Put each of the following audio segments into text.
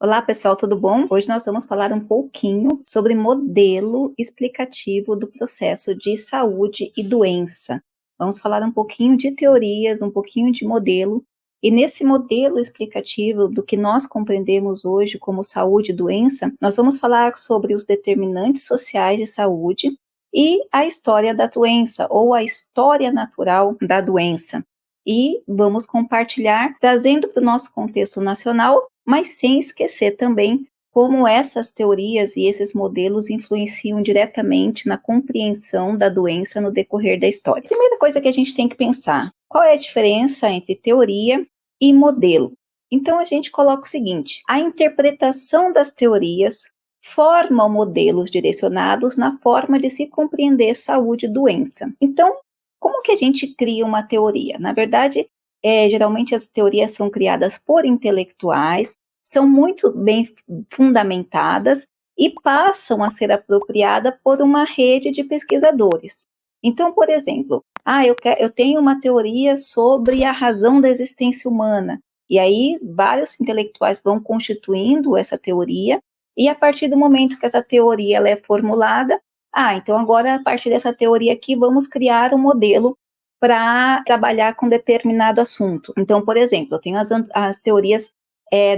Olá, pessoal, tudo bom? Hoje nós vamos falar um pouquinho sobre modelo explicativo do processo de saúde e doença. Vamos falar um pouquinho de teorias, um pouquinho de modelo, e nesse modelo explicativo do que nós compreendemos hoje como saúde e doença, nós vamos falar sobre os determinantes sociais de saúde e a história da doença, ou a história natural da doença. E vamos compartilhar, trazendo para o nosso contexto nacional, mas sem esquecer também como essas teorias e esses modelos influenciam diretamente na compreensão da doença no decorrer da história. Primeira coisa que a gente tem que pensar, qual é a diferença entre teoria e modelo? Então a gente coloca o seguinte, a interpretação das teorias forma modelos direcionados na forma de se compreender saúde e doença. Então, como que a gente cria uma teoria? Na verdade, geralmente as teorias são criadas por intelectuais, são muito bem fundamentadas e passam a ser apropriadas por uma rede de pesquisadores. Então, por exemplo, eu tenho uma teoria sobre a razão da existência humana, e aí vários intelectuais vão constituindo essa teoria, e a partir do momento que essa teoria ela é formulada, então agora a partir dessa teoria aqui vamos criar um modelo para trabalhar com determinado assunto. Então, por exemplo, eu tenho as teorias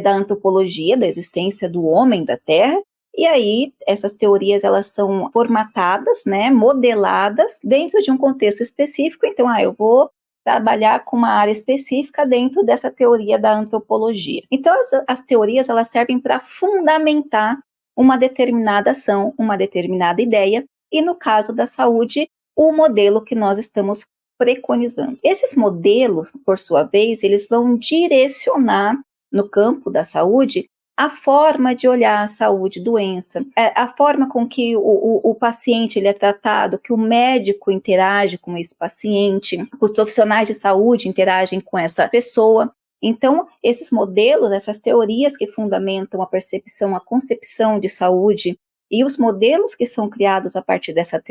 da antropologia, da existência do homem, da Terra, e aí essas teorias elas são formatadas, né, modeladas dentro de um contexto específico. Então, eu vou trabalhar com uma área específica dentro dessa teoria da antropologia. Então, as teorias elas servem para fundamentar uma determinada ação, uma determinada ideia, e no caso da saúde, o modelo que nós estamos preconizando. Esses modelos, por sua vez, eles vão direcionar no campo da saúde a forma de olhar a saúde e doença, a forma com que o paciente ele é tratado, que o médico interage com esse paciente, os profissionais de saúde interagem com essa pessoa. Então, esses modelos, essas teorias que fundamentam a percepção, a concepção de saúde e os modelos que são criados a partir dessas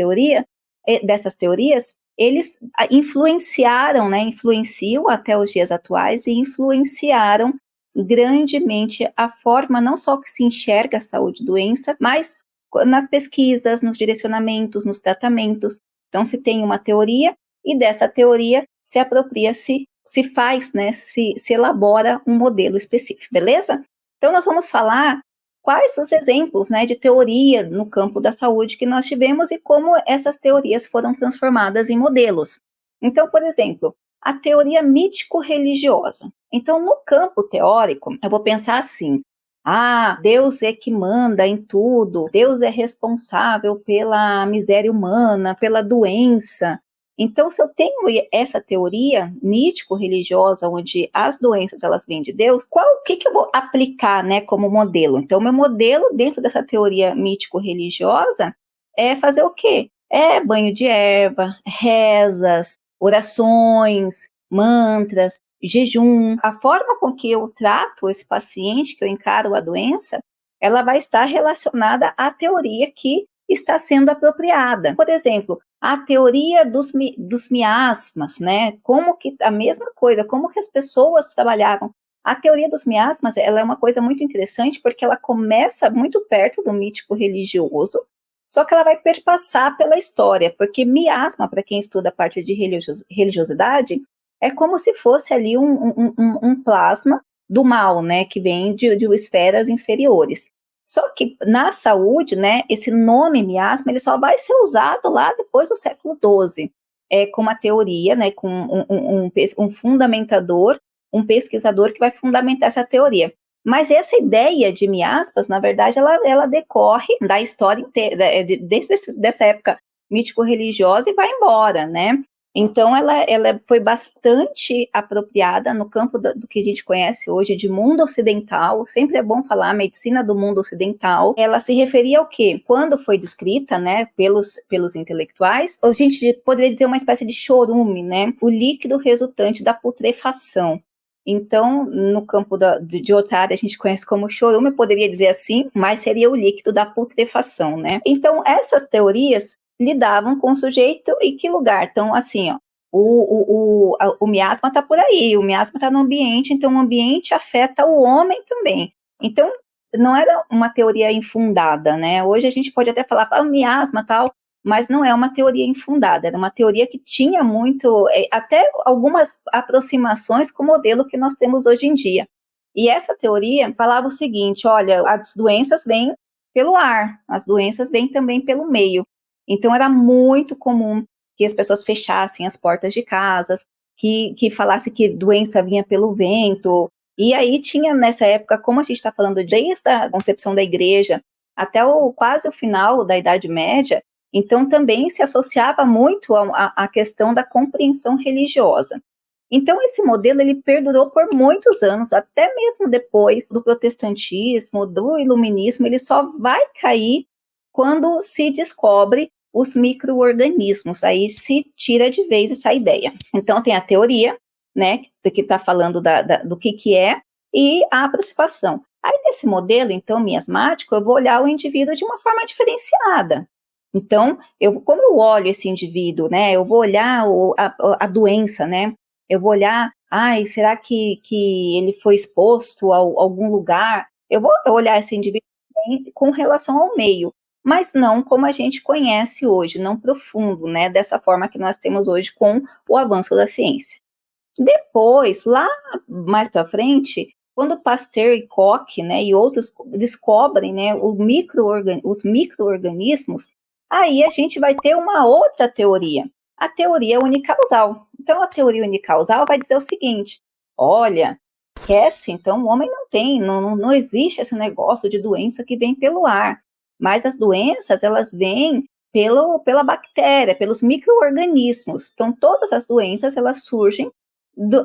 teorias, eles influenciaram, né, influenciam até os dias atuais e influenciaram grandemente a forma não só que se enxerga a saúde e doença, mas nas pesquisas, nos direcionamentos, nos tratamentos. Então, se tem uma teoria e dessa teoria se apropria-se, se faz, né, se elabora um modelo específico, beleza? Então, nós vamos falar quais os exemplos, né, de teoria no campo da saúde que nós tivemos e como essas teorias foram transformadas em modelos. Então, por exemplo, a teoria mítico-religiosa. Então, no campo teórico, eu vou pensar assim, Deus é que manda em tudo, Deus é responsável pela miséria humana, pela doença. Então, se eu tenho essa teoria mítico-religiosa, onde as doenças elas vêm de Deus, o que eu vou aplicar, né, como modelo? Então, meu modelo dentro dessa teoria mítico-religiosa é fazer o quê? É banho de erva, rezas, orações, mantras, jejum. A forma com que eu trato esse paciente, que eu encaro a doença, ela vai estar relacionada à teoria que está sendo apropriada. Por exemplo, a teoria dos miasmas, né? Como que a mesma coisa, como que as pessoas trabalhavam. A teoria dos miasmas, ela é uma coisa muito interessante porque ela começa muito perto do mítico religioso, só que ela vai perpassar pela história, porque miasma, para quem estuda a parte de religiosidade, é como se fosse ali um plasma do mal, né, que vem de esferas inferiores. Só que na saúde, né, esse nome miasma, ele só vai ser usado lá depois do século XII, com uma teoria, né, com um fundamentador, um pesquisador que vai fundamentar essa teoria. Mas essa ideia de miasmas, na verdade, ela decorre da história inteira, dessa época mítico-religiosa e vai embora, né? Então, ela foi bastante apropriada no campo do que a gente conhece hoje de mundo ocidental. Sempre é bom falar medicina do mundo ocidental. Ela se referia ao quê? Quando foi descrita, né, pelos intelectuais, a gente poderia dizer uma espécie de chorume, né? O líquido resultante da putrefação. Então, no campo de outra área, a gente conhece como chorume, poderia dizer assim, mas seria o líquido da putrefação, né? Então, essas teorias lidavam com o sujeito em que lugar? Então, assim, o miasma está por aí, o miasma está no ambiente, então o ambiente afeta o homem também. Então, não era uma teoria infundada, né? Hoje a gente pode até falar, miasma, tal, mas não é uma teoria infundada, era uma teoria que tinha muito, até algumas aproximações com o modelo que nós temos hoje em dia. E essa teoria falava o seguinte, olha, as doenças vêm pelo ar, as doenças vêm também pelo meio. Então, era muito comum que as pessoas fechassem as portas de casas, que falasse que doença vinha pelo vento. E aí tinha, nessa época, como a gente está falando desde a concepção da igreja até quase o final da Idade Média, então também se associava muito à questão da compreensão religiosa. Então, esse modelo ele perdurou por muitos anos, até mesmo depois do protestantismo, do iluminismo, ele só vai cair quando se descobre os micro-organismos, aí se tira de vez essa ideia. Então, tem a teoria, né, que está falando do que é, e a aproximação. Aí, nesse modelo, então, miasmático, eu vou olhar o indivíduo de uma forma diferenciada. Então, como eu olho esse indivíduo, né, eu vou olhar a doença, né, eu vou olhar, será que ele foi exposto a algum lugar? Eu vou olhar esse indivíduo com relação ao meio, mas não como a gente conhece hoje, não profundo, né, dessa forma que nós temos hoje com o avanço da ciência. Depois, lá mais para frente, quando Pasteur e Koch, né, e outros descobrem, né, os micro-organismos, aí a gente vai ter uma outra teoria, a teoria unicausal. Então, a teoria unicausal vai dizer o seguinte, olha, esquece, então o homem não existe esse negócio de doença que vem pelo ar, mas as doenças, elas vêm pela bactéria, pelos micro-organismos. Então, todas as doenças, elas surgem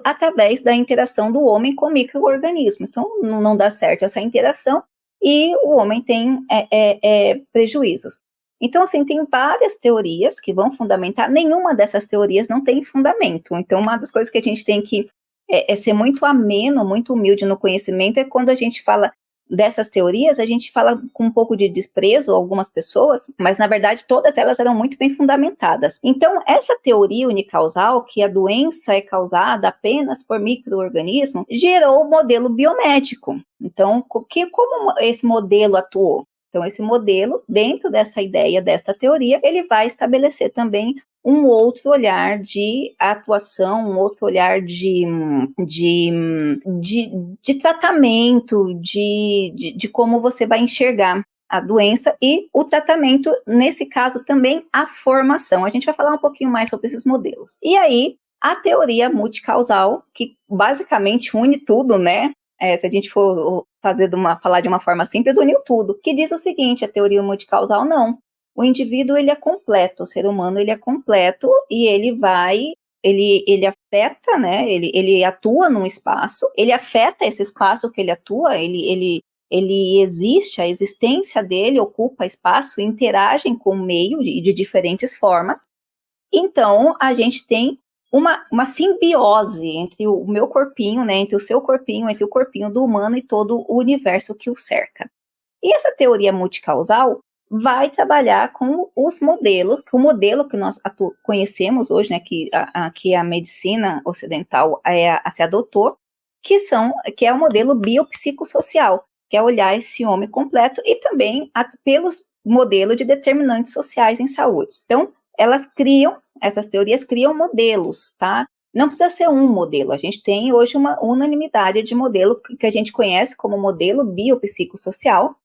através da interação do homem com micro-organismos. Então, não dá certo essa interação e o homem tem prejuízos. Então, assim, tem várias teorias que vão fundamentar, nenhuma dessas teorias não tem fundamento. Então, uma das coisas que a gente tem que ser muito ameno, muito humilde no conhecimento é quando a gente fala dessas teorias, a gente fala com um pouco de desprezo a algumas pessoas, mas na verdade todas elas eram muito bem fundamentadas. Então, essa teoria unicausal, que a doença é causada apenas por micro-organismos, gerou o modelo biomédico. Então, como esse modelo atuou? Então, esse modelo, dentro dessa ideia, desta teoria, ele vai estabelecer também um outro olhar de atuação, um outro olhar de tratamento, de como você vai enxergar a doença e o tratamento, nesse caso também a formação. A gente vai falar um pouquinho mais sobre esses modelos. E aí, a teoria multicausal, que basicamente une tudo, né? Se a gente for falar de uma forma simples, uniu tudo, que diz o seguinte, a teoria multicausal não. O indivíduo, ele é completo, o ser humano, ele é completo e ele afeta, né, ele atua num espaço, ele afeta esse espaço que ele atua, ele existe, a existência dele ocupa espaço, interagem com o meio de diferentes formas. Então, a gente tem uma simbiose entre o meu corpinho, né, entre o seu corpinho, entre o corpinho do humano e todo o universo que o cerca. E essa teoria multicausal vai trabalhar com os modelos, com o modelo que nós conhecemos hoje, né, que a medicina ocidental se adotou, que é o modelo biopsicossocial, que é olhar esse homem completo e também pelos modelos de determinantes sociais em saúde. Então, essas teorias criam modelos, tá? Não precisa ser um modelo, a gente tem hoje uma unanimidade de modelo que a gente conhece como modelo biopsicossocial,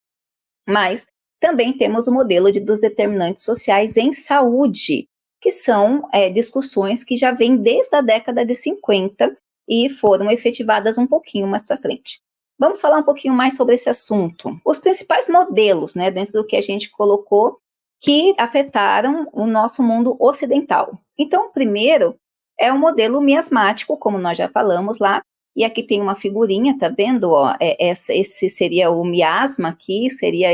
mas também temos o modelo dos determinantes sociais em saúde, que são discussões que já vêm desde a década de 50 e foram efetivadas um pouquinho mais para frente. Vamos falar um pouquinho mais sobre esse assunto. Os principais modelos, né, dentro do que a gente colocou, que afetaram o nosso mundo ocidental. Então, o primeiro é o modelo miasmático, como nós já falamos lá, e aqui tem uma figurinha, tá vendo? Ó, esse seria o miasma aqui, seria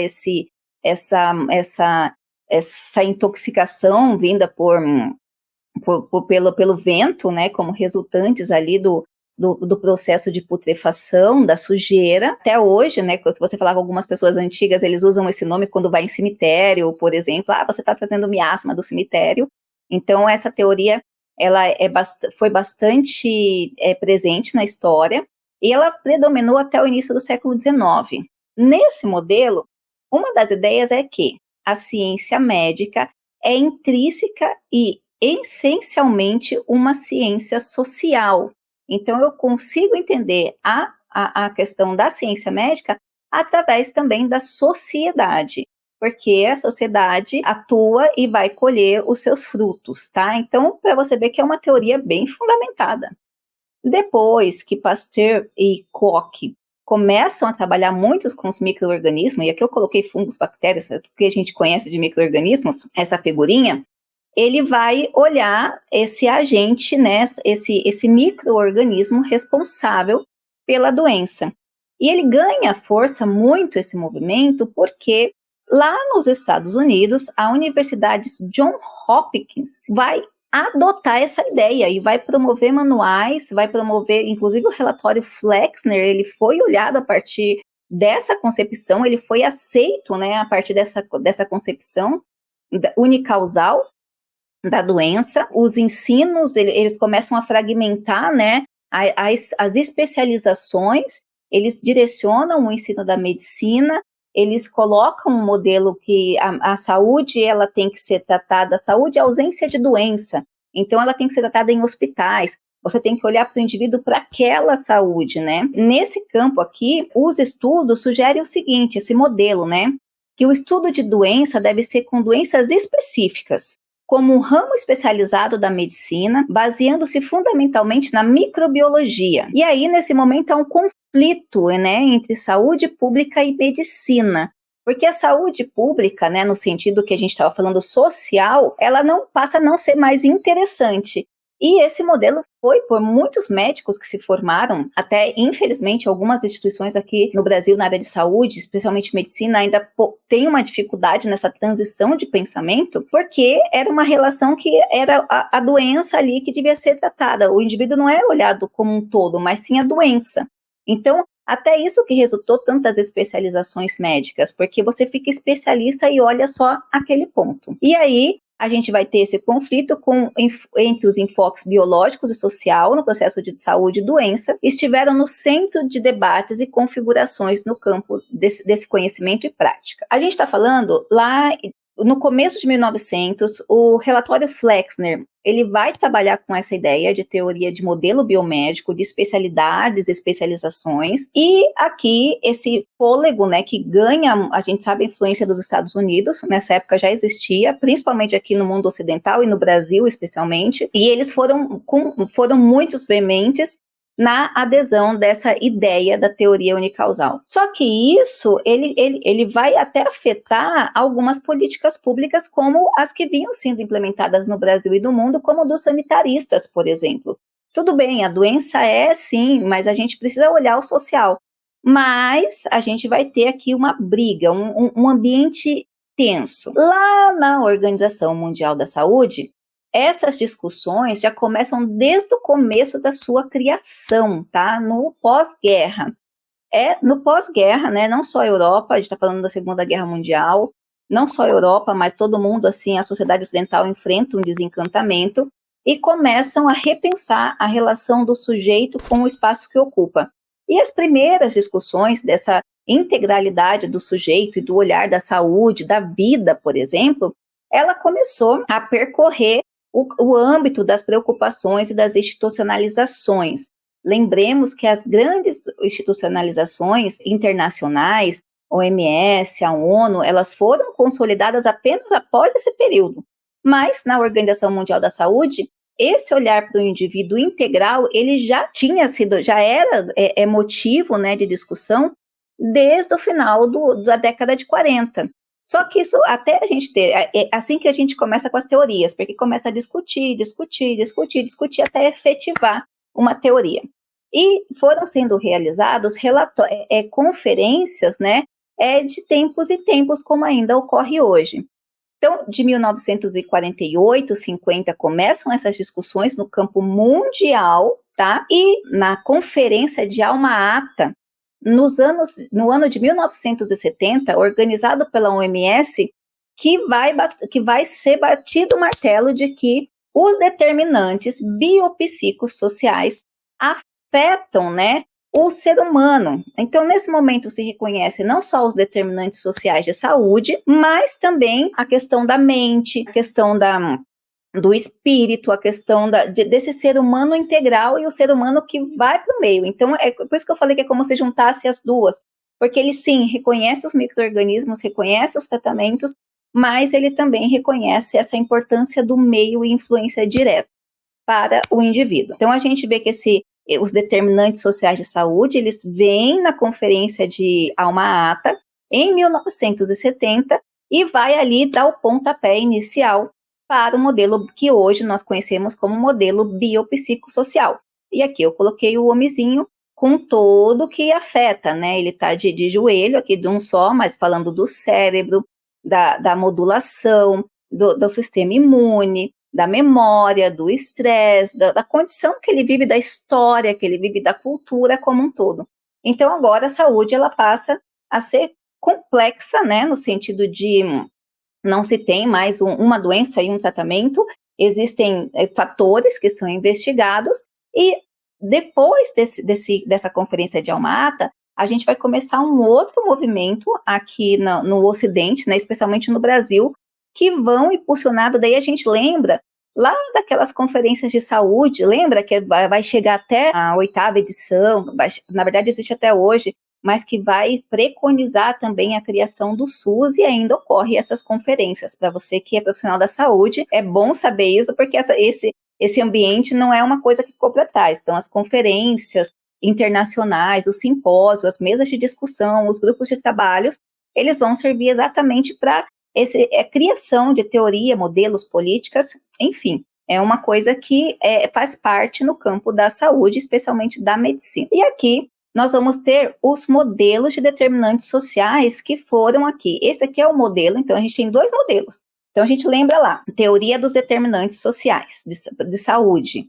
essa intoxicação vinda pelo vento, né, como resultantes ali do processo de putrefação, da sujeira. Até hoje, né, se você falar com algumas pessoas antigas, eles usam esse nome quando vai em cemitério, por exemplo, você está trazendo miasma do cemitério. Então, essa teoria, ela foi bastante presente na história, e ela predominou até o início do século XIX. Nesse modelo, uma das ideias é que a ciência médica é intrínseca e essencialmente uma ciência social. Então, eu consigo entender a questão da ciência médica através também da sociedade, porque a sociedade atua e vai colher os seus frutos, tá? Então, para você ver que é uma teoria bem fundamentada. Depois que Pasteur e Koch começam a trabalhar muito com os micro-organismos, e aqui eu coloquei fungos, bactérias, o que a gente conhece de micro-organismos, essa figurinha, ele vai olhar esse agente, né, esse micro-organismo responsável pela doença. E ele ganha força muito, esse movimento, porque lá nos Estados Unidos, a Universidade Johns Hopkins vai adotar essa ideia e vai promover manuais, vai promover, inclusive o relatório Flexner, ele foi olhado a partir dessa concepção, ele foi aceito, né, a partir dessa concepção unicausal da doença. Os ensinos, eles começam a fragmentar, né, as especializações, eles direcionam o ensino da medicina, eles colocam um modelo que a saúde, ela tem que ser tratada, a saúde é ausência de doença, então ela tem que ser tratada em hospitais, você tem que olhar para o indivíduo para aquela saúde, né? Nesse campo aqui, os estudos sugerem o seguinte, esse modelo, né, que o estudo de doença deve ser com doenças específicas, como um ramo especializado da medicina, baseando-se fundamentalmente na microbiologia. E aí, nesse momento, há um conflito, né, entre saúde pública e medicina. Porque a saúde pública, né, no sentido que a gente estava falando social, ela não passa a não ser mais interessante. E esse modelo foi por muitos médicos que se formaram, até infelizmente algumas instituições aqui no Brasil na área de saúde, especialmente medicina, ainda tem uma dificuldade nessa transição de pensamento, porque era uma relação que era a doença ali que devia ser tratada. O indivíduo não é olhado como um todo, mas sim a doença. Então, até isso que resultou tantas especializações médicas, porque você fica especialista e olha só aquele ponto. E aí, a gente vai ter esse conflito entre os enfoques biológicos e social no processo de saúde e doença, estiveram no centro de debates e configurações no campo desse conhecimento e prática. A gente está falando lá no começo de 1900, o relatório Flexner, ele vai trabalhar com essa ideia de teoria de modelo biomédico, de especialidades, especializações, e aqui esse fôlego, né, que ganha, a gente sabe, a influência dos Estados Unidos, nessa época já existia, principalmente aqui no mundo ocidental e no Brasil especialmente, e eles foram muito veementes na adesão dessa ideia da teoria unicausal. Só que isso, ele vai até afetar algumas políticas públicas como as que vinham sendo implementadas no Brasil e no mundo, como dos sanitaristas, por exemplo. Tudo bem, a doença é sim, mas a gente precisa olhar o social. Mas a gente vai ter aqui uma briga, um ambiente tenso. Lá na Organização Mundial da Saúde, essas discussões já começam desde o começo da sua criação, tá? No pós-guerra. No pós-guerra, né? Não só a Europa, a gente está falando da Segunda Guerra Mundial, não só a Europa, mas todo mundo, assim, a sociedade ocidental enfrenta um desencantamento e começam a repensar a relação do sujeito com o espaço que ocupa. E as primeiras discussões dessa integralidade do sujeito e do olhar da saúde, da vida, por exemplo, ela começou a percorrer o âmbito das preocupações e das institucionalizações. Lembremos que as grandes institucionalizações internacionais, OMS, a ONU, elas foram consolidadas apenas após esse período. Mas, na Organização Mundial da Saúde, esse olhar para o indivíduo integral, ele já era motivo, né, de discussão desde o final da década de 40. Só que isso, até a gente ter, assim que a gente começa com as teorias, porque começa a discutir, até efetivar uma teoria. E foram sendo realizados conferências, né, de tempos e tempos, como ainda ocorre hoje. Então, de 1948, 50, começam essas discussões no campo mundial, tá? E na Conferência de Alma-Ata, no ano de 1970, organizado pela OMS, que vai ser batido o martelo de que os determinantes biopsicossociais afetam, né, o ser humano. Então, nesse momento, se reconhece não só os determinantes sociais de saúde, mas também a questão da mente, a questão do espírito, a questão desse ser humano integral e o ser humano que vai para o meio. Então, é por isso que eu falei que é como se juntasse as duas, porque ele, sim, reconhece os micro-organismos, reconhece os tratamentos, mas ele também reconhece essa importância do meio e influência direta para o indivíduo. Então, a gente vê que os determinantes sociais de saúde, eles vêm na Conferência de Alma-Ata, em 1970, e vai ali dar o pontapé inicial para o modelo que hoje nós conhecemos como modelo biopsicossocial. E aqui eu coloquei o homenzinho com todo que afeta, né? Ele está de joelho aqui de um só, mas falando do cérebro, da modulação, do sistema imune, da memória, do estresse, da condição que ele vive, da história que ele vive, da cultura como um todo. Então, agora a saúde, ela passa a ser complexa, né, no sentido de não se tem mais uma doença e um tratamento, existem fatores que são investigados, e depois dessa conferência de Alma-Ata, a gente vai começar um outro movimento aqui no Ocidente, né, especialmente no Brasil, que vão impulsionado, daí a gente lembra lá daquelas conferências de saúde, lembra que vai chegar até a 8ª edição, na verdade existe até hoje, mas que vai preconizar também a criação do SUS, e ainda ocorre essas conferências. Para você que é profissional da saúde, é bom saber isso, porque esse ambiente não é uma coisa que ficou para trás. Então, as conferências internacionais, os simpósios, as mesas de discussão, os grupos de trabalhos, eles vão servir exatamente para criação de teoria, modelos, políticas, enfim. É uma coisa que faz parte no campo da saúde, especialmente da medicina. E aqui nós vamos ter os modelos de determinantes sociais que foram aqui. Esse aqui é o modelo, então a gente tem 2 modelos. Então a gente lembra lá, teoria dos determinantes sociais de saúde,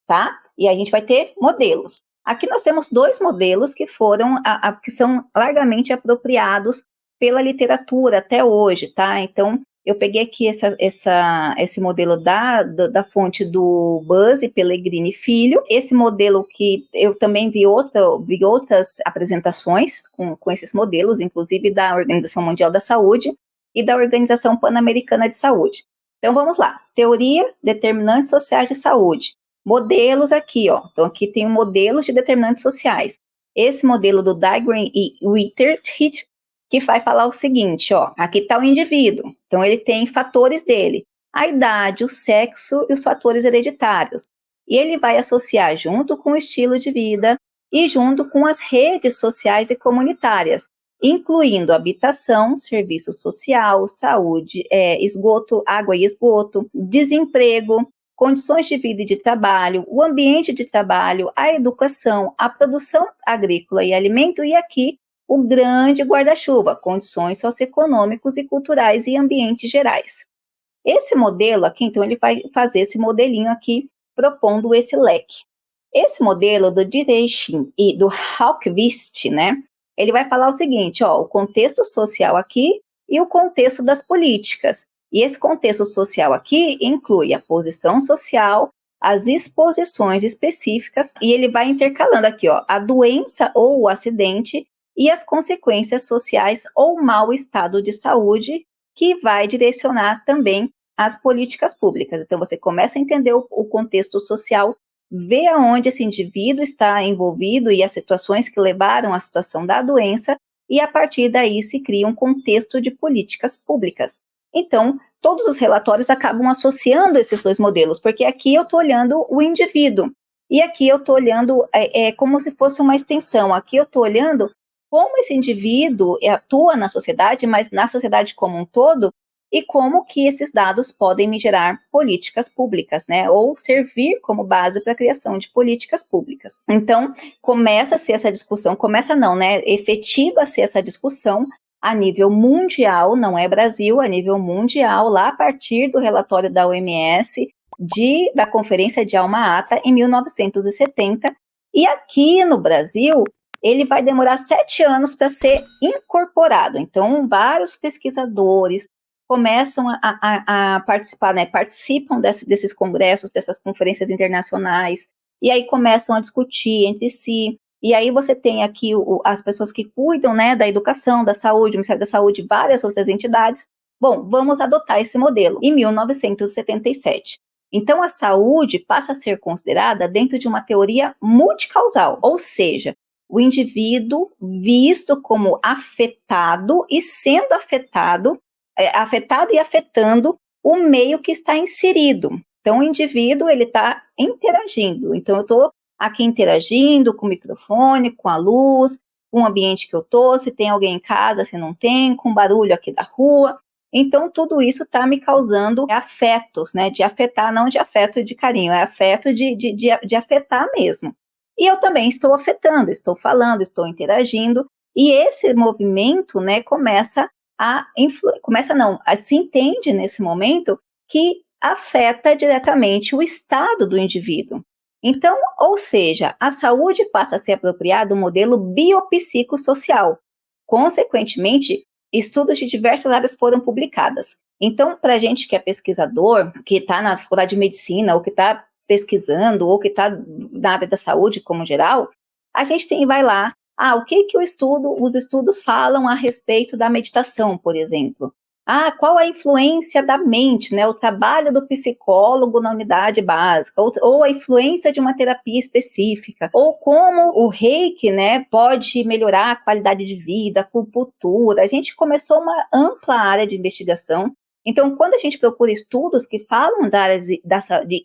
tá? E a gente vai ter modelos. Aqui nós temos 2 modelos que foram, que são largamente apropriados pela literatura até hoje, tá? Então, eu peguei aqui esse modelo da fonte do Buzzi Pellegrini Filho, esse modelo que eu também vi outras apresentações com esses modelos, inclusive da Organização Mundial da Saúde e da Organização Pan-Americana de Saúde. Então, vamos lá. Teoria, determinantes sociais de saúde. Modelos aqui, ó. Então, aqui tem um modelo de determinantes sociais. Esse modelo do Diagram e Witterich, que vai falar o seguinte, ó, aqui está o indivíduo, então ele tem fatores dele, a idade, o sexo e os fatores hereditários, e ele vai associar junto com o estilo de vida e junto com as redes sociais e comunitárias, incluindo habitação, serviço social, saúde, esgoto, água e esgoto, desemprego, condições de vida e de trabalho, o ambiente de trabalho, a educação, a produção agrícola e alimento, e aqui o grande guarda-chuva, condições socioeconômicos e culturais e ambientes gerais. Esse modelo aqui, então, ele vai fazer esse modelinho aqui, propondo esse leque. Esse modelo do Dietrich e do Hauckvist, né, ele vai falar o seguinte, ó, o contexto social aqui e o contexto das políticas. E esse contexto social aqui inclui a posição social, as exposições específicas, e ele vai intercalando aqui, ó, a doença ou o acidente e as consequências sociais ou mau estado de saúde, que vai direcionar também as políticas públicas. Então, você começa a entender o contexto social, vê aonde esse indivíduo está envolvido e as situações que levaram à situação da doença, e a partir daí se cria um contexto de políticas públicas. Então, todos os relatórios acabam associando esses 2 modelos, porque aqui eu estou olhando o indivíduo, e aqui eu estou olhando como se fosse uma extensão, aqui eu estou olhando como esse indivíduo atua na sociedade, mas na sociedade como um todo, e como que esses dados podem me gerar políticas públicas, né, ou servir como base para a criação de políticas públicas. Então, começa-se essa discussão, efetiva-se essa discussão a nível mundial, não é Brasil, a nível mundial, lá a partir do relatório da OMS, da Conferência de Alma-Ata, em 1970, e aqui no Brasil, ele vai demorar 7 anos para ser incorporado. Então, vários pesquisadores começam a participar, né, participam desses congressos, dessas conferências internacionais, e aí começam a discutir entre si, E aí você tem aqui as pessoas que cuidam, né, da educação, da saúde, o Ministério da Saúde, várias outras entidades. Bom, vamos adotar esse modelo em 1977. Então, a saúde passa a ser considerada dentro de uma teoria multicausal, ou seja, o indivíduo visto como afetado e sendo afetado e afetando o meio que está inserido. Então, o indivíduo, ele está interagindo. Então, eu estou aqui interagindo com o microfone, com a luz, com o ambiente que eu estou, se tem alguém em casa, se não tem, com o barulho aqui da rua. Então, tudo isso está me causando afetos, né? De afetar, não de afeto de carinho, é afeto de afetar mesmo. E eu também estou afetando, estou falando, estou interagindo, e esse movimento, né, se entende nesse momento que afeta diretamente o estado do indivíduo. Então, ou seja, a saúde passa a ser apropriada do modelo biopsicossocial. Consequentemente, estudos de diversas áreas foram publicados. Então, para a gente que é pesquisador, que está na faculdade de medicina, ou que está pesquisando, ou que está na área da saúde como geral, a gente vai lá, o que os estudos falam a respeito da meditação, por exemplo? Qual a influência da mente, né? O trabalho do psicólogo na unidade básica, ou a influência de uma terapia específica, ou como o Reiki, né, pode melhorar a qualidade de vida, a acupuntura. A gente começou uma ampla área de investigação. Então, quando a gente procura estudos que falam da área de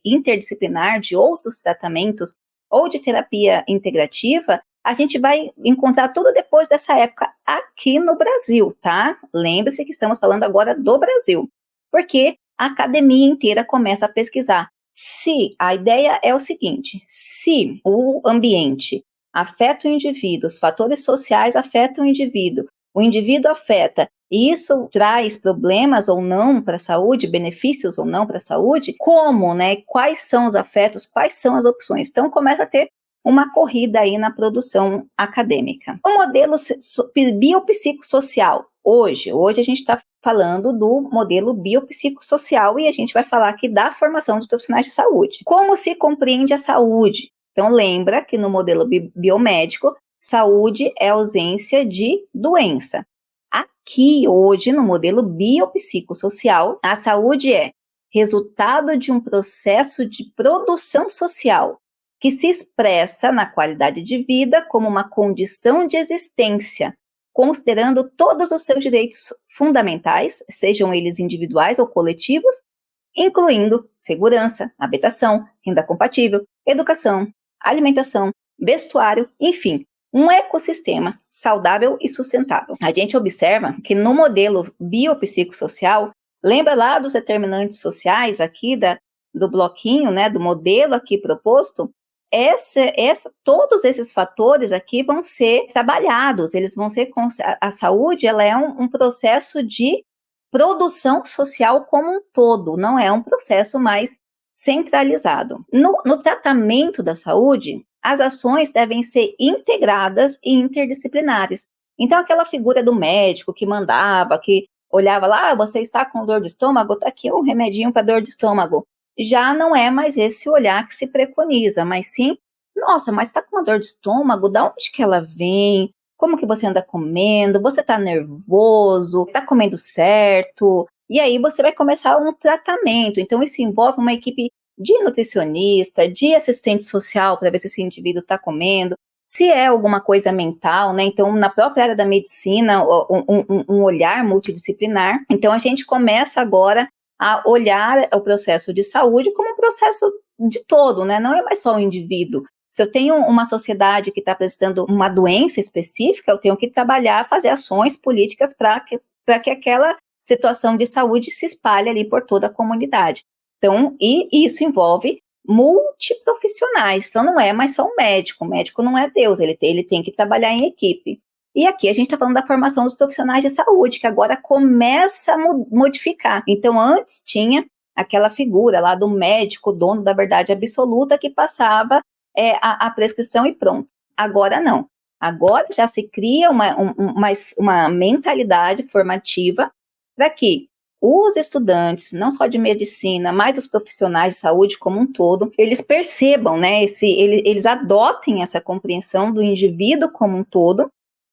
interdisciplinar, de outros tratamentos, ou de terapia integrativa, a gente vai encontrar tudo depois dessa época aqui no Brasil, tá? Lembre-se que estamos falando agora do Brasil, porque a academia inteira começa a pesquisar. Se a ideia é o seguinte, se o ambiente afeta o indivíduo, os fatores sociais afetam o indivíduo afeta, e isso traz problemas ou não para a saúde, benefícios ou não para a saúde, como, né? Quais são os afetos, quais são as opções? Então começa a ter uma corrida aí na produção acadêmica. O modelo biopsicossocial, hoje a gente está falando do modelo biopsicossocial e a gente vai falar aqui da formação dos profissionais de saúde. Como se compreende a saúde? Então lembra que no modelo biomédico, saúde é ausência de doença. Aqui, hoje, no modelo biopsicossocial, a saúde é resultado de um processo de produção social, que se expressa na qualidade de vida como uma condição de existência, considerando todos os seus direitos fundamentais, sejam eles individuais ou coletivos, incluindo segurança, habitação, renda compatível, educação, alimentação, vestuário, enfim, um ecossistema saudável e sustentável. A gente observa que no modelo biopsicossocial, lembra lá dos determinantes sociais aqui do bloquinho, né, do modelo aqui proposto? Todos esses fatores aqui vão ser trabalhados, eles vão ser, a saúde, ela é um processo de produção social como um todo, não é um processo mais centralizado. No tratamento da saúde, as ações devem ser integradas e interdisciplinares. Então, aquela figura do médico que mandava, que olhava lá, você está com dor de estômago, está aqui um remedinho para dor de estômago. Já não é mais esse olhar que se preconiza, mas sim, nossa, mas está com uma dor de estômago, da onde que ela vem? Como que você anda comendo? Você está nervoso? Está comendo certo? E aí você vai começar um tratamento. Então, isso envolve uma equipe de nutricionista, de assistente social, para ver se esse indivíduo está comendo, se é alguma coisa mental, né? Então, na própria área da medicina, um olhar multidisciplinar. Então, a gente começa agora a olhar o processo de saúde como um processo de todo, né? Não é mais só o indivíduo. Se eu tenho uma sociedade que está apresentando uma doença específica, eu tenho que trabalhar, fazer ações políticas para que aquela situação de saúde se espalhe ali por toda a comunidade. Então, e isso envolve multiprofissionais. Então, não é mais só um médico. O médico não é Deus, ele tem que trabalhar em equipe. E aqui a gente está falando da formação dos profissionais de saúde, que agora começa a modificar. Então, antes tinha aquela figura lá do médico, dono da verdade absoluta, que passava a prescrição e pronto. Agora não. Agora já se cria uma mentalidade formativa para que os estudantes, não só de medicina, mas os profissionais de saúde como um todo, eles percebam, né, eles adotem essa compreensão do indivíduo como um todo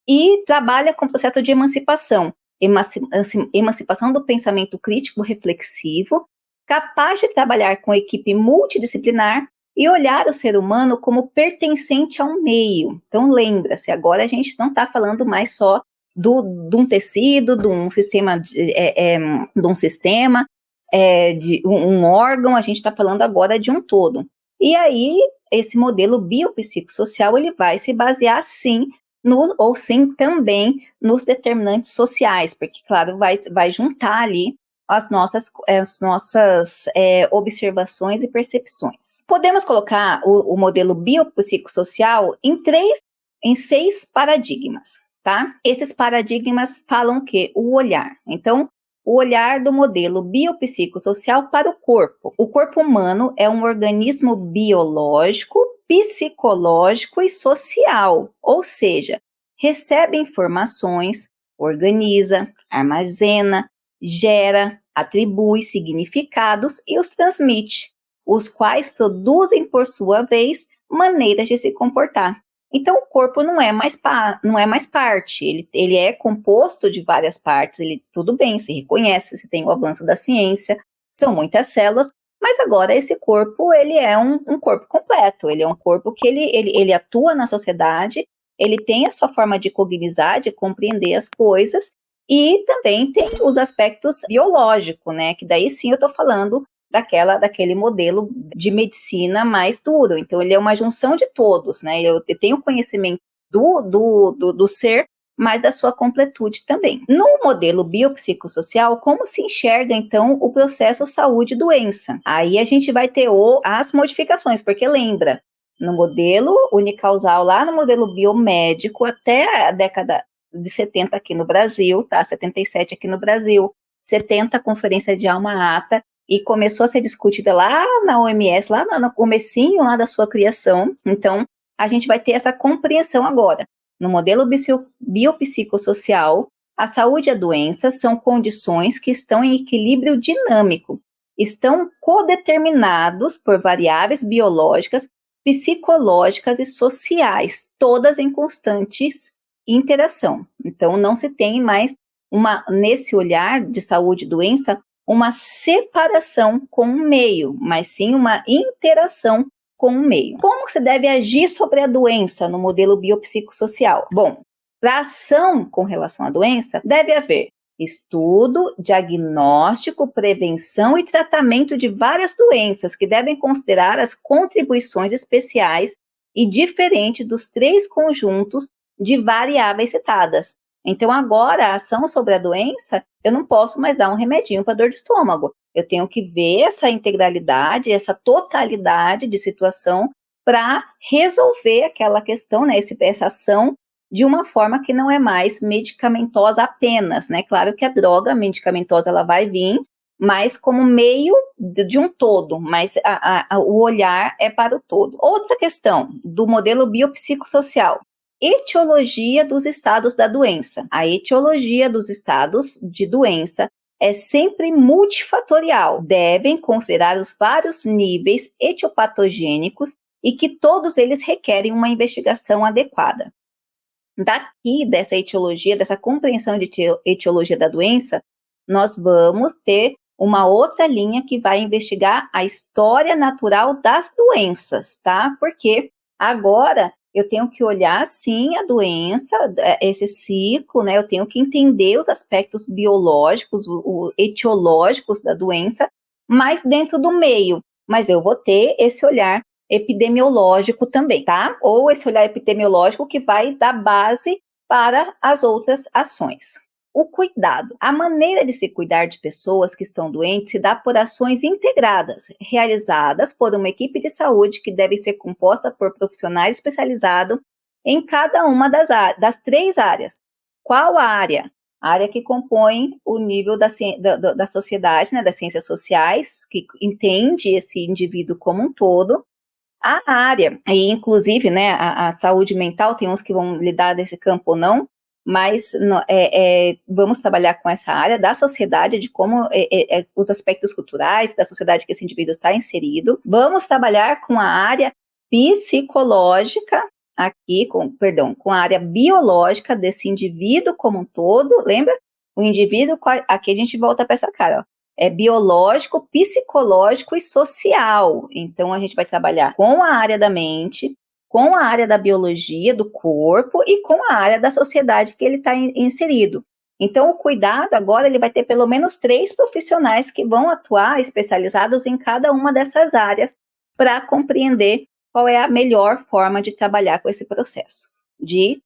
e trabalha com o processo de emancipação do pensamento crítico reflexivo, capaz de trabalhar com equipe multidisciplinar e olhar o ser humano como pertencente a um meio. Então, lembra-se, agora a gente não está falando mais só de um tecido, de um sistema, de um órgão, a gente está falando agora de um todo. E aí, esse modelo biopsicossocial, ele vai se basear, sim, também nos determinantes sociais, porque, claro, vai juntar ali as nossas observações e percepções. Podemos colocar o modelo biopsicossocial em 6 paradigmas, tá? Esses paradigmas falam que o olhar. Então, o olhar do modelo biopsicossocial para o corpo. O corpo humano é um organismo biológico, psicológico e social, ou seja, recebe informações, organiza, armazena, gera, atribui significados e os transmite, os quais produzem, por sua vez, maneiras de se comportar. Então, o corpo não é mais parte, ele é composto de várias partes, tudo bem, se reconhece, se tem o avanço da ciência, são muitas células, mas agora esse corpo, ele é um corpo completo, ele é um corpo que ele atua na sociedade, ele tem a sua forma de cognizar, de compreender as coisas, e também tem os aspectos biológicos, né, que daí sim eu estou falando daquele modelo de medicina mais duro. Então, ele é uma junção de todos, né? Eu tenho conhecimento do ser, mas da sua completude também. No modelo biopsicossocial, como se enxerga, então, o processo saúde-doença? Aí a gente vai ter as modificações, porque lembra, no modelo unicausal, lá no modelo biomédico, até a década de 70 aqui no Brasil, tá? 77 aqui no Brasil, 70 a Conferência de Alma-Ata, e começou a ser discutida lá na OMS, lá no comecinho lá da sua criação. Então, a gente vai ter essa compreensão agora. No modelo biopsicossocial, a saúde e a doença são condições que estão em equilíbrio dinâmico, estão codeterminados por variáveis biológicas, psicológicas e sociais, todas em constantes interação. Então, não se tem mais nesse olhar de saúde e doença, uma separação com o meio, mas sim uma interação com o meio. Como se deve agir sobre a doença no modelo biopsicossocial? Bom, para ação com relação à doença, deve haver estudo, diagnóstico, prevenção e tratamento de várias doenças que devem considerar as contribuições especiais e diferentes dos 3 conjuntos de variáveis citadas. Então, agora, a ação sobre a doença, eu não posso mais dar um remedinho para dor de estômago. Eu tenho que ver essa integralidade, essa totalidade de situação para resolver aquela questão, né, essa ação de uma forma que não é mais medicamentosa apenas, né? Claro que a droga medicamentosa, ela vai vir, mas como meio de um todo, mas o olhar é para o todo. Outra questão do modelo biopsicossocial. Etiologia dos estados da doença. A etiologia dos estados de doença é sempre multifatorial. Devem considerar os vários níveis etiopatogênicos e que todos eles requerem uma investigação adequada. Daqui, dessa etiologia, dessa compreensão de etiologia da doença, nós vamos ter uma outra linha que vai investigar a história natural das doenças, tá? Porque agora eu tenho que olhar, sim, a doença, esse ciclo, né? Eu tenho que entender os aspectos biológicos, etiológicos da doença, mas dentro do meio. Mas eu vou ter esse olhar epidemiológico também, tá? Ou esse olhar epidemiológico que vai dar base para as outras ações. O cuidado. A maneira de se cuidar de pessoas que estão doentes se dá por ações integradas, realizadas por uma equipe de saúde que deve ser composta por profissionais especializados em cada uma das 3 áreas. Qual área? A área que compõe o nível da sociedade, né, das ciências sociais, que entende esse indivíduo como um todo. A área, e inclusive, né, a saúde mental, tem uns que vão lidar desse campo ou não, mas vamos trabalhar com essa área da sociedade, de como os aspectos culturais da sociedade que esse indivíduo está inserido. Vamos trabalhar com a área psicológica, aqui, com a área biológica desse indivíduo como um todo, lembra? O indivíduo, aqui a gente volta para essa cara, ó, é biológico, psicológico e social. Então, a gente vai trabalhar com a área da mente, com a área da biologia, do corpo e com a área da sociedade que ele está inserido. Então, o cuidado agora, ele vai ter pelo menos 3 profissionais que vão atuar especializados em cada uma dessas áreas para compreender qual é a melhor forma de trabalhar com esse processo de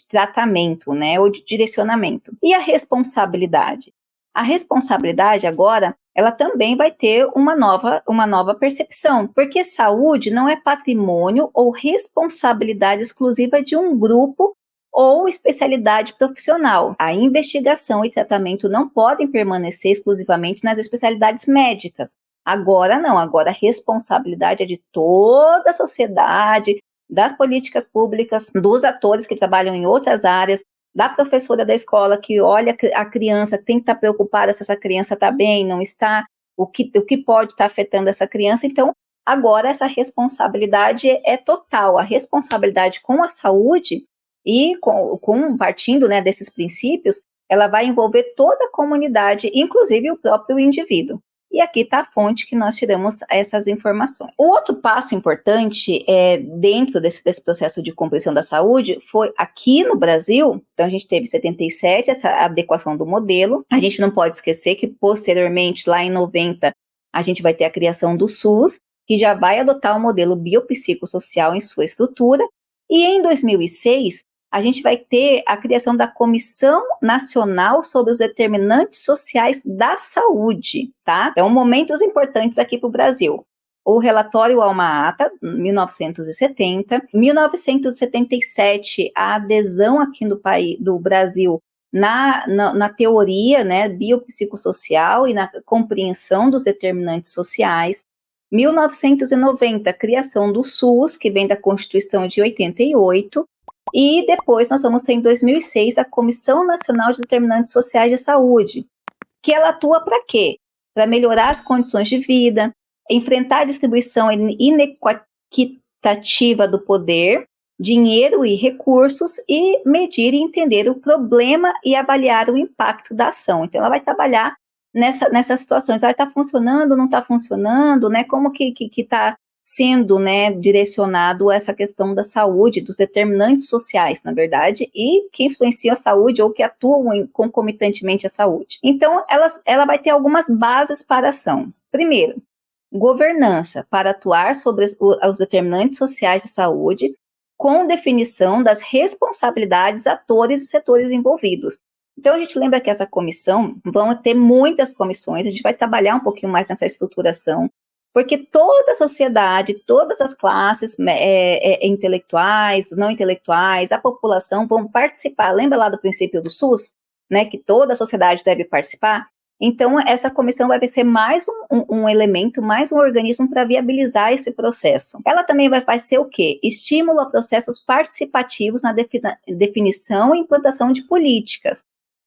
tratamento, né, ou de direcionamento. E a responsabilidade? A responsabilidade agora, ela também vai ter uma nova percepção, porque saúde não é patrimônio ou responsabilidade exclusiva de um grupo ou especialidade profissional. A investigação e tratamento não podem permanecer exclusivamente nas especialidades médicas. Agora não, agora a responsabilidade é de toda a sociedade, das políticas públicas, dos atores que trabalham em outras áreas, da professora da escola que olha a criança, tem que estar preocupada se essa criança está bem, não está, o que pode estar afetando essa criança. Então, agora essa responsabilidade é total, a responsabilidade com a saúde e partindo, né, desses princípios, ela vai envolver toda a comunidade, inclusive o próprio indivíduo. E aqui está a fonte que nós tiramos essas informações. O outro passo importante dentro desse processo de compreensão da saúde foi aqui no Brasil. Então, a gente teve 77, essa adequação do modelo. A gente não pode esquecer que, posteriormente, lá em 90, a gente vai ter a criação do SUS, que já vai adotar o modelo biopsicossocial em sua estrutura. E em 2006, a gente vai ter a criação da Comissão Nacional sobre os Determinantes Sociais da Saúde, tá? Então, momentos importantes aqui para o Brasil. O relatório Alma-Ata, 1970, 1977, a adesão aqui do Brasil na teoria, né, biopsicossocial e na compreensão dos determinantes sociais. 1990, criação do SUS, que vem da Constituição de 88, e depois nós vamos ter em 2006 a Comissão Nacional de Determinantes Sociais de Saúde, que ela atua para quê? Para melhorar as condições de vida, enfrentar a distribuição inequitativa do poder, dinheiro e recursos e medir e entender o problema e avaliar o impacto da ação. Então, ela vai trabalhar nessas situações. Está funcionando, não está funcionando, né? Como que está sendo, né, direcionado a essa questão da saúde, dos determinantes sociais, na verdade, e que influenciam a saúde ou que atuam concomitantemente à saúde. Então, ela vai ter algumas bases para a ação. Primeiro, governança para atuar sobre os determinantes sociais de saúde, com definição das responsabilidades, atores e setores envolvidos. Então, a gente lembra que essa comissão, vão ter muitas comissões, a gente vai trabalhar um pouquinho mais nessa estruturação, porque toda a sociedade, todas as classes intelectuais, não intelectuais, a população vão participar. Lembra lá do princípio do SUS, né, que toda a sociedade deve participar? Então, essa comissão vai ser mais um elemento, mais um organismo para viabilizar esse processo. Ela também vai ser o quê? Estímulo a processos participativos na definição e implantação de políticas.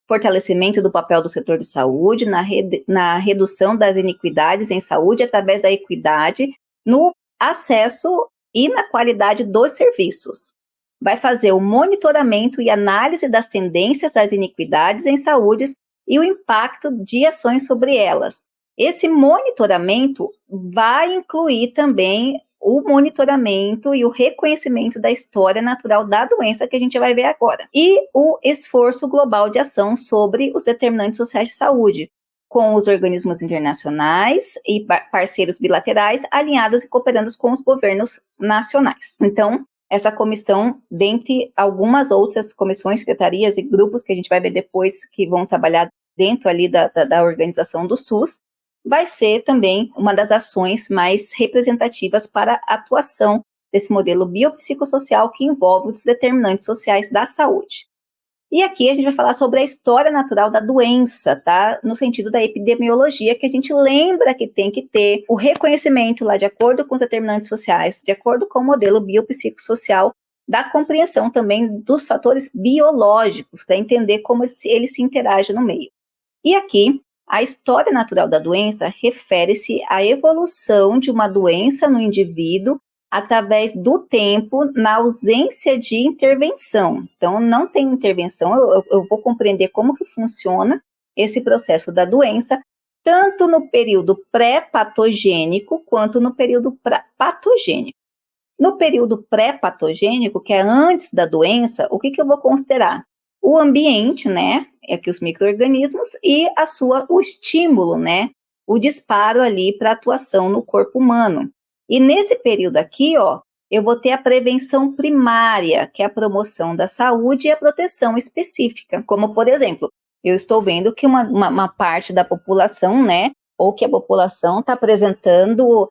Fortalecimento do papel do setor de saúde, na redução das iniquidades em saúde através da equidade no acesso e na qualidade dos serviços. Vai fazer o monitoramento e análise das tendências das iniquidades em saúde e o impacto de ações sobre elas. Esse monitoramento vai incluir também o monitoramento e o reconhecimento da história natural da doença que a gente vai ver agora. E o esforço global de ação sobre os determinantes sociais de saúde, com os organismos internacionais e parceiros bilaterais alinhados e cooperando com os governos nacionais. Então, essa comissão, dentre algumas outras comissões, secretarias e grupos que a gente vai ver depois que vão trabalhar dentro ali da organização do SUS, vai ser também uma das ações mais representativas para a atuação desse modelo biopsicossocial que envolve os determinantes sociais da saúde. E aqui a gente vai falar sobre a história natural da doença, tá? No sentido da epidemiologia, que a gente lembra que tem que ter o reconhecimento lá de acordo com os determinantes sociais, de acordo com o modelo biopsicossocial, da compreensão também dos fatores biológicos, para entender como ele se interage no meio. E aqui, a história natural da doença refere-se à evolução de uma doença no indivíduo através do tempo, na ausência de intervenção. Então, não tem intervenção, eu vou compreender como que funciona esse processo da doença, tanto no período pré-patogênico quanto no período patogênico. No período pré-patogênico, que é antes da doença, o que eu vou considerar? O ambiente, né, que os micro-organismos, e o estímulo, né, o disparo ali para atuação no corpo humano. E nesse período aqui, ó, eu vou ter a prevenção primária, que é a promoção da saúde e a proteção específica, como, por exemplo, eu estou vendo que uma parte da população, né, ou que a população está apresentando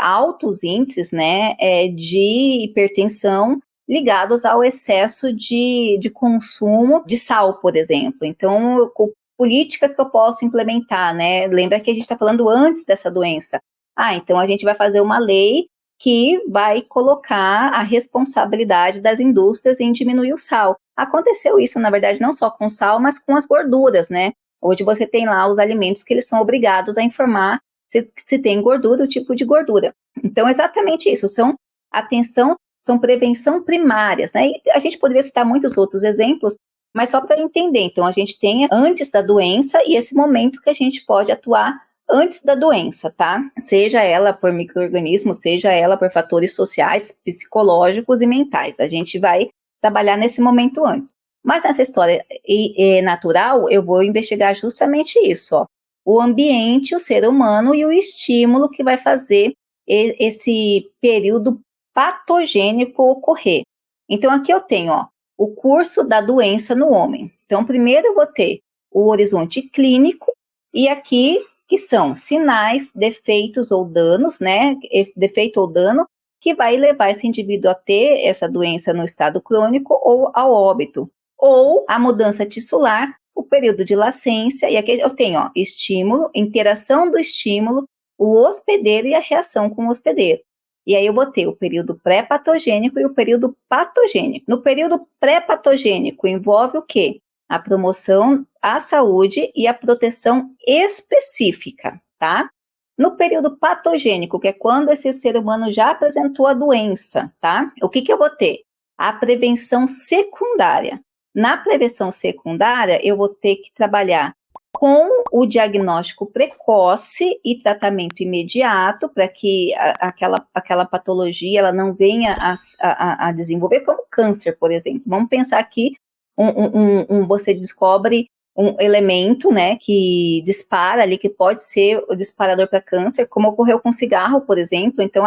altos índices, né, de hipertensão ligados ao excesso de consumo de sal, por exemplo. Então, políticas que eu posso implementar, né, lembra que a gente está falando antes dessa doença. Então a gente vai fazer uma lei que vai colocar a responsabilidade das indústrias em diminuir o sal. Aconteceu isso, na verdade, não só com sal, mas com as gorduras, né? Hoje você tem lá os alimentos que eles são obrigados a informar se tem gordura, o tipo de gordura. Então, exatamente isso, são prevenção primárias, né? E a gente poderia citar muitos outros exemplos, mas só para entender. Então, a gente tem antes da doença e esse momento que a gente pode atuar antes da doença, tá? Seja ela por micro-organismo, seja ela por fatores sociais, psicológicos e mentais. A gente vai trabalhar nesse momento antes. Mas nessa história natural, eu vou investigar justamente isso, ó. O ambiente, o ser humano e o estímulo que vai fazer esse período patogênico ocorrer. Então, aqui eu tenho, ó, o curso da doença no homem. Então, primeiro eu vou ter o horizonte clínico e aqui que são sinais, defeitos ou danos, né? Defeito ou dano que vai levar esse indivíduo a ter essa doença no estado crônico ou ao óbito. Ou a mudança tissular, o período de lascência, e aqui eu tenho, ó, estímulo, interação do estímulo, o hospedeiro e a reação com o hospedeiro. E aí eu botei o período pré-patogênico e o período patogênico. No período pré-patogênico envolve o quê? A promoção à saúde e a proteção específica, tá? No período patogênico, que é quando esse ser humano já apresentou a doença, tá? O que eu vou ter? A prevenção secundária. Na prevenção secundária, eu vou ter que trabalhar com o diagnóstico precoce e tratamento imediato para que aquela patologia ela não venha a desenvolver, como câncer, por exemplo. Vamos pensar aqui, você descobre um elemento, né, que dispara ali, que pode ser o disparador para câncer, como ocorreu com cigarro, por exemplo. Então,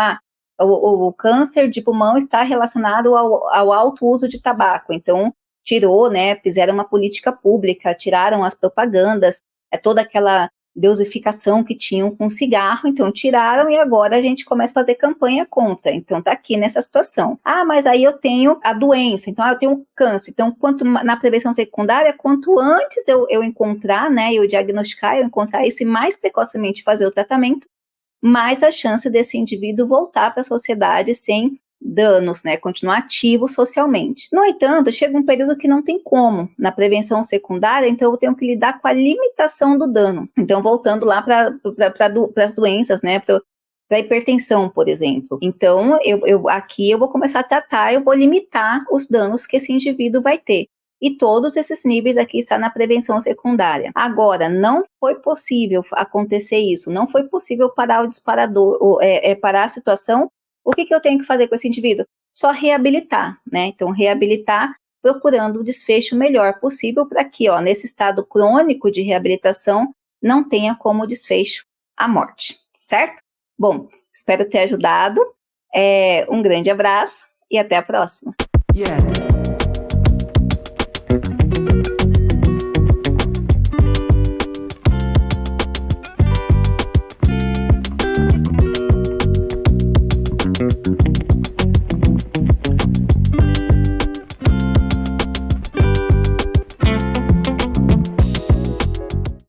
o câncer de pulmão está relacionado ao alto uso de tabaco. Então, tirou, né, fizeram uma política pública, tiraram as propagandas, toda aquela deusificação que tinham com cigarro, então tiraram e agora a gente começa a fazer campanha contra, então tá aqui nessa situação. Mas aí eu tenho a doença, então eu tenho câncer, então quanto na prevenção secundária, quanto antes eu encontrar, né, eu diagnosticar, eu encontrar isso e mais precocemente fazer o tratamento, mais a chance desse indivíduo voltar para a sociedade sem danos, né, continuar ativo socialmente. No entanto, chega um período que não tem como, na prevenção secundária, então eu tenho que lidar com a limitação do dano. Então, voltando lá para as doenças, né, para a hipertensão, por exemplo. Então, aqui eu vou começar a tratar, eu vou limitar os danos que esse indivíduo vai ter. E todos esses níveis aqui estão na prevenção secundária. Agora, não foi possível acontecer isso, não foi possível parar o disparador, parar a situação. O que eu tenho que fazer com esse indivíduo? Só reabilitar, né? Então, reabilitar procurando o desfecho melhor possível para que, ó, nesse estado crônico de reabilitação, não tenha como desfecho a morte, certo? Bom, espero ter ajudado. Um grande abraço e até a próxima. Yeah.